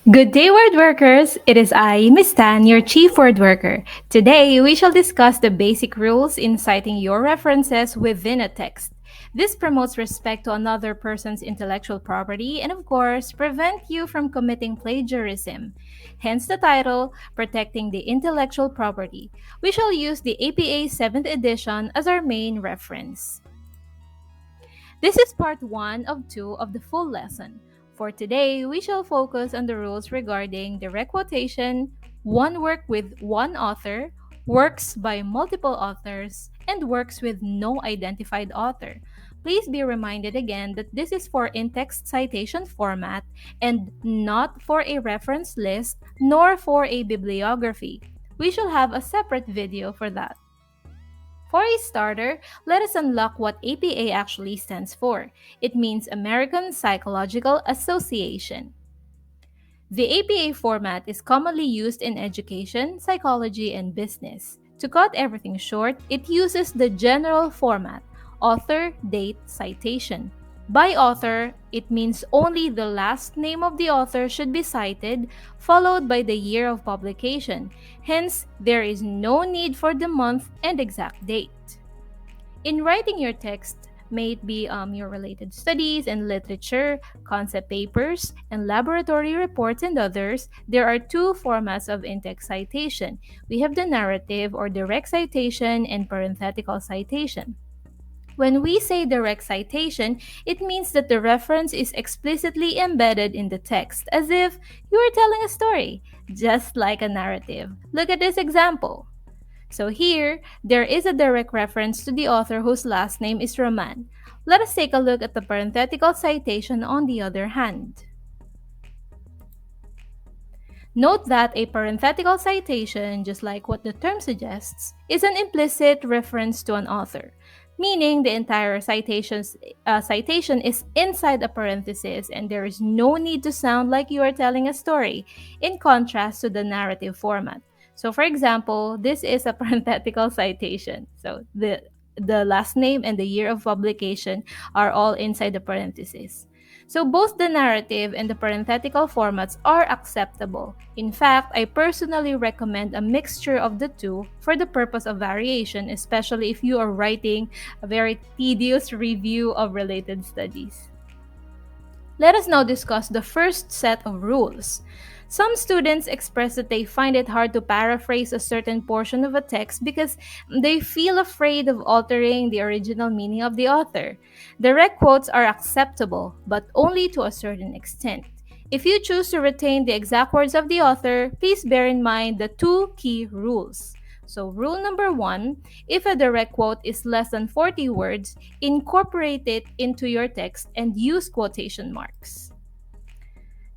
Good day, word workers! It is I, Miss Tan, your chief word worker. Today, we shall discuss the basic rules in citing your references within a text. This promotes respect to another person's intellectual property and, of course, prevent you from committing plagiarism. Hence the title, Protecting the Intellectual Property. We shall use the APA 7th edition as our main reference. This is part 1 of 2 of the full lesson. For today, we shall focus on the rules regarding direct quotation, one work with one author, works by multiple authors, and works with no identified author. Please be reminded again that this is for in-text citation format and not for a reference list nor for a bibliography. We shall have a separate video for that. For a starter, let us unlock what APA actually stands for. It means American Psychological Association. The APA format is commonly used in education, psychology, and business. To cut everything short, it uses the general format, author, date, citation. By author, it means only the last name of the author should be cited, followed by the year of publication. Hence, there is no need for the month and exact date. In writing your text, may it be your related studies and literature, concept papers, and laboratory reports and others, there are two formats of in-text citation. We have the narrative or direct citation and parenthetical citation. When we say direct citation, it means that the reference is explicitly embedded in the text, as if you were telling a story, just like a narrative. Look at this example. So here, there is a direct reference to the author whose last name is Rahman. Let us take a look at the parenthetical citation on the other hand. Note that a parenthetical citation, just like what the term suggests, is an implicit reference to an author, meaning the entire citation is inside a parenthesis and there is no need to sound like you are telling a story, in contrast to the narrative format. So for example, this is a parenthetical citation. So the last name and the year of publication are all inside the parenthesis. So both the narrative and the parenthetical formats are acceptable. In fact, I personally recommend a mixture of the two for the purpose of variation, especially if you are writing a very tedious review of related studies. Let us now discuss the first set of rules. Some students express that they find it hard to paraphrase a certain portion of a text because they feel afraid of altering the original meaning of the author. Direct quotes are acceptable, but only to a certain extent. If you choose to retain the exact words of the author, please bear in mind the two key rules. So, rule number 1, if a direct quote is less than 40 words, incorporate it into your text and use quotation marks.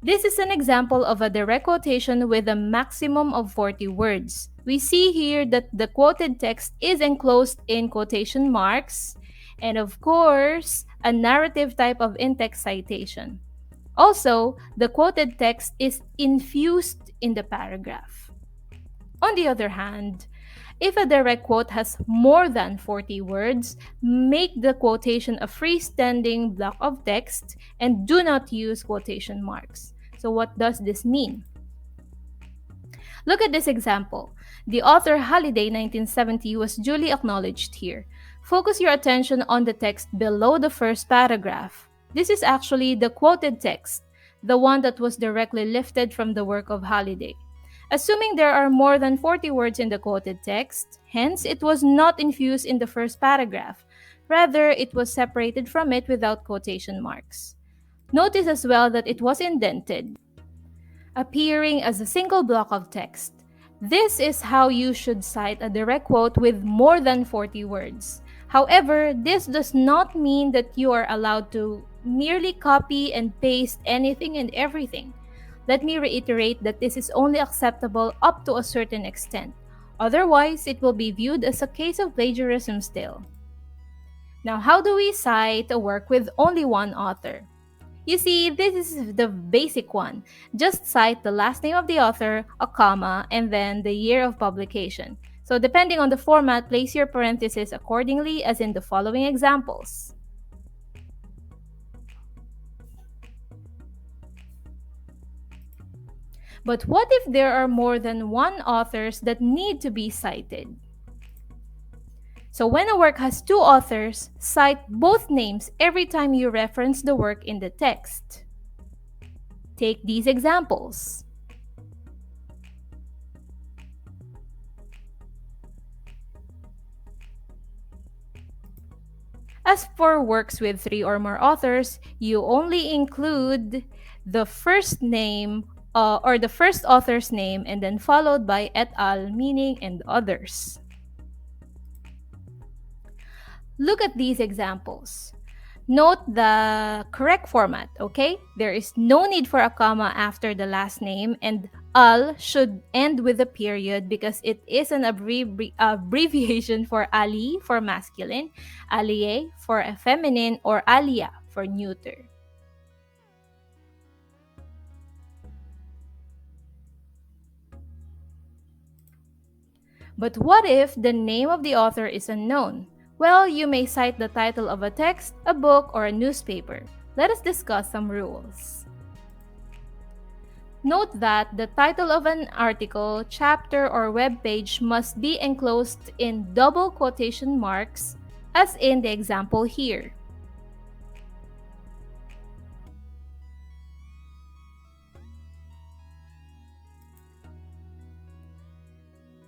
This is an example of a direct quotation with a maximum of 40 words. We see here that the quoted text is enclosed in quotation marks and, of course, a narrative type of in-text citation. Also, the quoted text is infused in the paragraph. On the other hand, if a direct quote has more than 40 words, make the quotation a freestanding block of text and do not use quotation marks. So what does this mean? Look at this example. The author Halliday 1970 was duly acknowledged here. Focus your attention on the text below the first paragraph. This is actually the quoted text, the one that was directly lifted from the work of Halliday. Assuming there are more than 40 words in the quoted text, hence it was not infused in the first paragraph. Rather, it was separated from it without quotation marks. Notice as well that it was indented, appearing as a single block of text. This is how you should cite a direct quote with more than 40 words. However, this does not mean that you are allowed to merely copy and paste anything and everything. Let me reiterate that this is only acceptable up to a certain extent. Otherwise, it will be viewed as a case of plagiarism still. Now, how do we cite a work with only one author? You see, this is the basic one. Just cite the last name of the author, a comma, and then the year of publication. So depending on the format, place your parentheses accordingly as in the following examples. But what if there are more than one authors that need to be cited? So when a work has two authors, cite both names every time you reference the work in the text. Take these examples. As for works with three or more authors, you only include the first name or the first author's name and then followed by et al., meaning and others. Look at these examples. Note the correct format, okay? There is no need for a comma after the last name, and al should end with a period because it is an abbreviation for ali for masculine, alie for a feminine, or alia for neuter. But what if the name of the author is unknown? Well, you may cite the title of a text, a book, or a newspaper. Let us discuss some rules. Note that the title of an article, chapter, or web page must be enclosed in double quotation marks, as in the example here.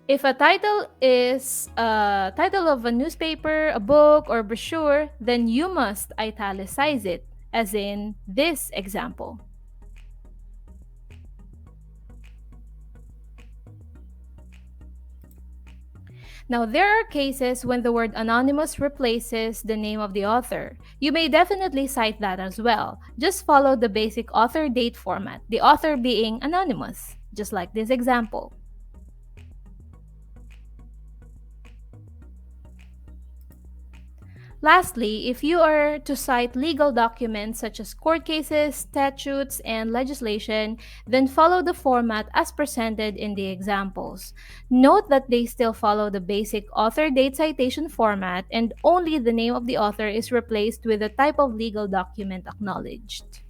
If a title is a title of a newspaper, a book, or brochure, then you must italicize it, as in this example. Now, there are cases when the word anonymous replaces the name of the author. You may definitely cite that as well. Just follow the basic author date format, the author being anonymous, just like this example. Lastly, if you are to cite legal documents such as court cases, statutes, and legislation, then follow the format as presented in the examples. Note that they still follow the basic author date citation format, and only the name of the author is replaced with the type of legal document acknowledged.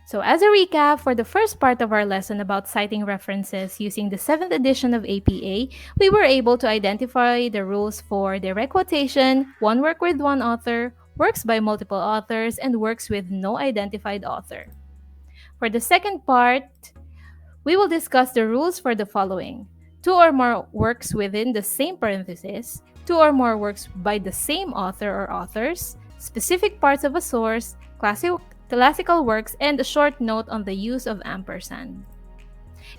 So, as a recap, for the first part of our lesson about citing references using the 7th edition of APA, we were able to identify the rules for direct quotation, one work with one author, works by multiple authors, and works with no identified author. For the second part, we will discuss the rules for the following: two or more works within the same parenthesis, two or more works by the same author or authors, specific parts of a source, classical works, and a short note on the use of ampersand.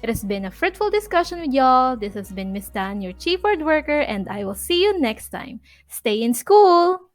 It has been a fruitful discussion with y'all. This has been Miss Dan, your chief word worker, and I will see you next time. Stay in school!